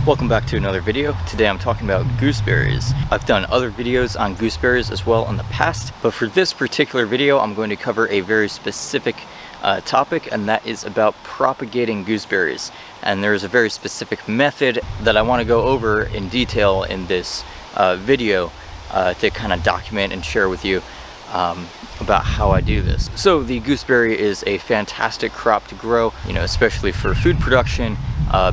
Welcome back to another video. Today I'm talking about gooseberries. I've done other videos on gooseberries as well in the past, but for this particular video I'm going to cover a very specific topic, and that is about propagating gooseberries. And there's a very specific method that I want to go over in detail in this video to kind of document and share with you about how I do this. So the gooseberry is a fantastic crop to grow, especially for food production,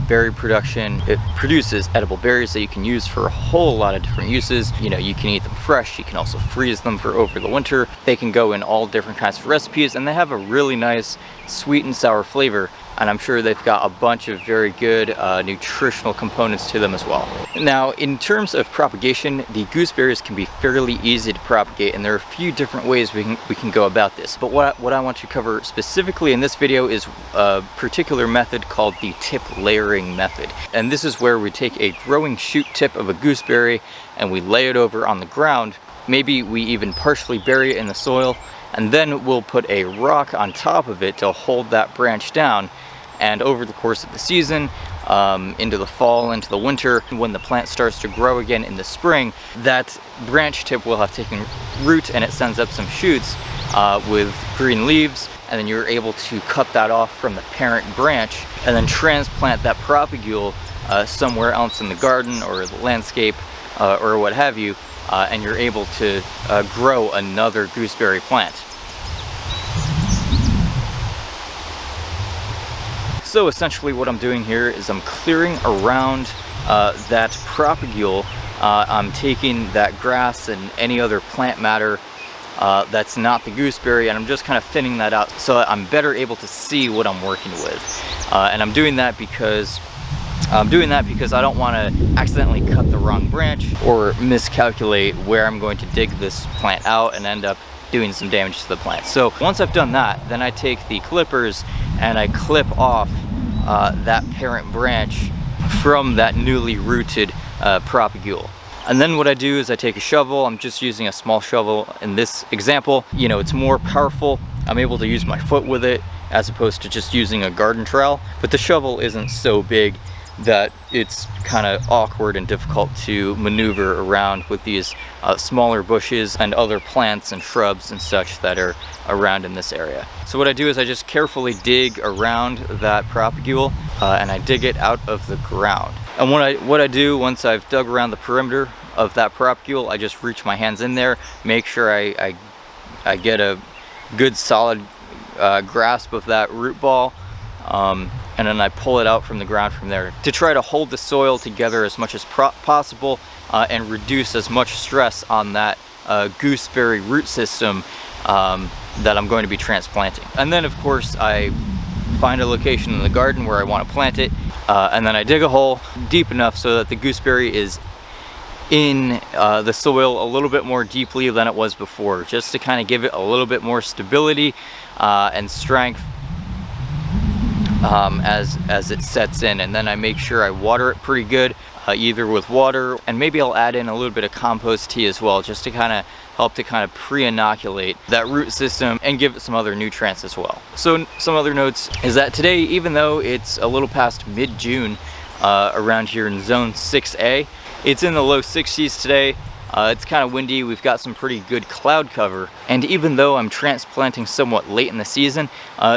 berry production. It produces edible berries that you can use for a whole lot of different uses. You can eat them fresh, you can also freeze them for over the winter. They can go in all different kinds of recipes, and they have a really nice sweet and sour flavor. And I'm sure they've got a bunch of very good nutritional components to them as well. Now, in terms of propagation, the gooseberries can be fairly easy to propagate, and there are a few different ways we can go about this. But what I want to cover specifically in this video is a particular method called the tip layering method. And this is where we take a growing shoot tip of a gooseberry and we lay it over on the ground. Maybe we even partially bury it in the soil, and then we'll put a rock on top of it to hold that branch down. And over the course of the season, into the fall, into the winter, when the plant starts to grow again in the spring, that branch tip will have taken root and it sends up some shoots with green leaves, and then you're able to cut that off from the parent branch and then transplant that propagule somewhere else in the garden or the landscape or what have you, and you're able to grow another gooseberry plant. So essentially what I'm doing here is I'm clearing around that propagule. I'm taking that grass and any other plant matter that's not the gooseberry, and I'm just kind of thinning that out so that I'm better able to see what I'm working with. And I'm doing that because I don't want to accidentally cut the wrong branch or miscalculate where I'm going to dig this plant out and end up doing some damage to the plant. So once I've done that, then I take the clippers and I clip off that parent branch from that newly rooted propagule. And then what I do is I take a shovel. I'm just using a small shovel in this example. It's more powerful. I'm able to use my foot with it as opposed to just using a garden trowel. But the shovel isn't so big that it's kind of awkward and difficult to maneuver around with these smaller bushes and other plants and shrubs and such that are around in this area. So what I do is I just carefully dig around that propagule and I dig it out of the ground. And what I do once I've dug around the perimeter of that propagule, I just reach my hands in there, make sure I get a good solid grasp of that root ball, and then I pull it out from the ground from there to try to hold the soil together as much as possible and reduce as much stress on that gooseberry root system that I'm going to be transplanting. And then of course I find a location in the garden where I want to plant it, and then I dig a hole deep enough so that the gooseberry is in the soil a little bit more deeply than it was before, just to kind of give it a little bit more stability and strength as it sets in. And then I make sure I water it pretty good, either with water, and maybe I'll add in a little bit of compost tea as well, just to kind of help to kind of pre-inoculate that root system and give it some other nutrients as well. So some other notes is that today, even though it's a little past mid-June around here in zone 6A, it's in the low 60s today. It's kind of windy, we've got some pretty good cloud cover, and even though I'm transplanting somewhat late in the season,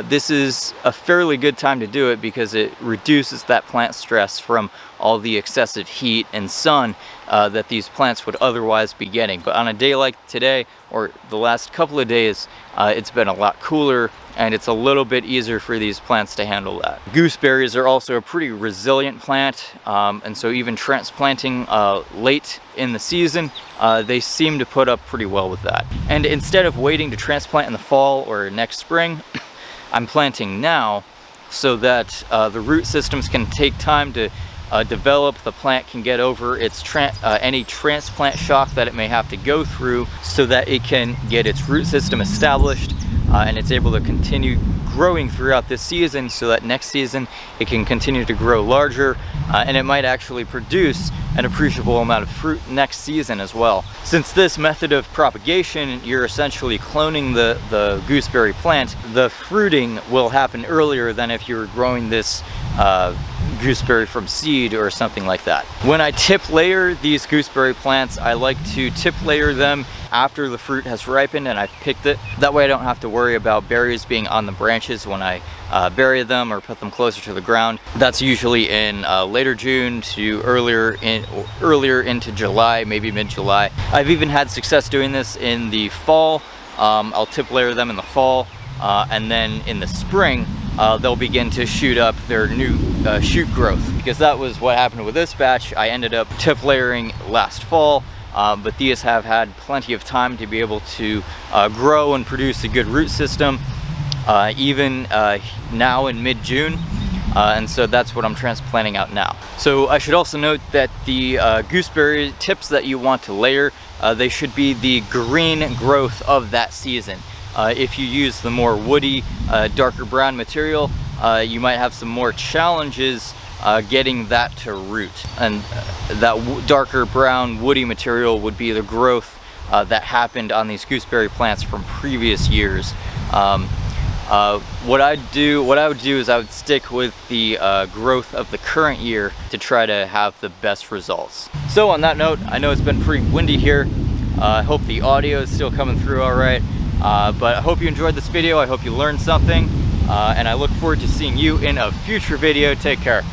this is a fairly good time to do it because it reduces that plant stress from all the excessive heat and sun that these plants would otherwise be getting. But on a day like today, or the last couple of days, it's been a lot cooler, and it's a little bit easier for these plants to handle that. Gooseberries are also a pretty resilient plant, and so even transplanting late in the season, they seem to put up pretty well with that. And instead of waiting to transplant in the fall or next spring, I'm planting now so that the root systems can take time to develop. The plant can get over its any transplant shock that it may have to go through, so that it can get its root system established and it's able to continue growing throughout this season, so that next season it can continue to grow larger and it might actually produce an appreciable amount of fruit next season as well. Since this method of propagation, you're essentially cloning the gooseberry plant, the fruiting will happen earlier than if you were growing this gooseberry from seed or something like that. When I tip layer these gooseberry plants, I like to tip layer them after the fruit has ripened and I've picked it. That way I don't have to worry about berries being on the branches when I bury them or put them closer to the ground. That's usually in later June to earlier into July, maybe mid-July. I've even had success doing this in the fall. I'll tip layer them in the fall, and then in the spring they'll begin to shoot up their new shoot growth, because that was what happened with this batch. I ended up tip layering last fall, but these have had plenty of time to be able to grow and produce a good root system, even now in mid-June. And so that's what I'm transplanting out now. So I should also note that the gooseberry tips that you want to layer, they should be the green growth of that season. If you use the more woody, darker brown material, you might have some more challenges getting that to root. And that darker brown woody material would be the growth that happened on these gooseberry plants from previous years. What I would do is I would stick with the growth of the current year to try to have the best results. So on that note, I know it's been pretty windy here. I hope the audio is still coming through all right. But I hope you enjoyed this video. I hope you learned something. And I look forward to seeing you in a future video. Take care.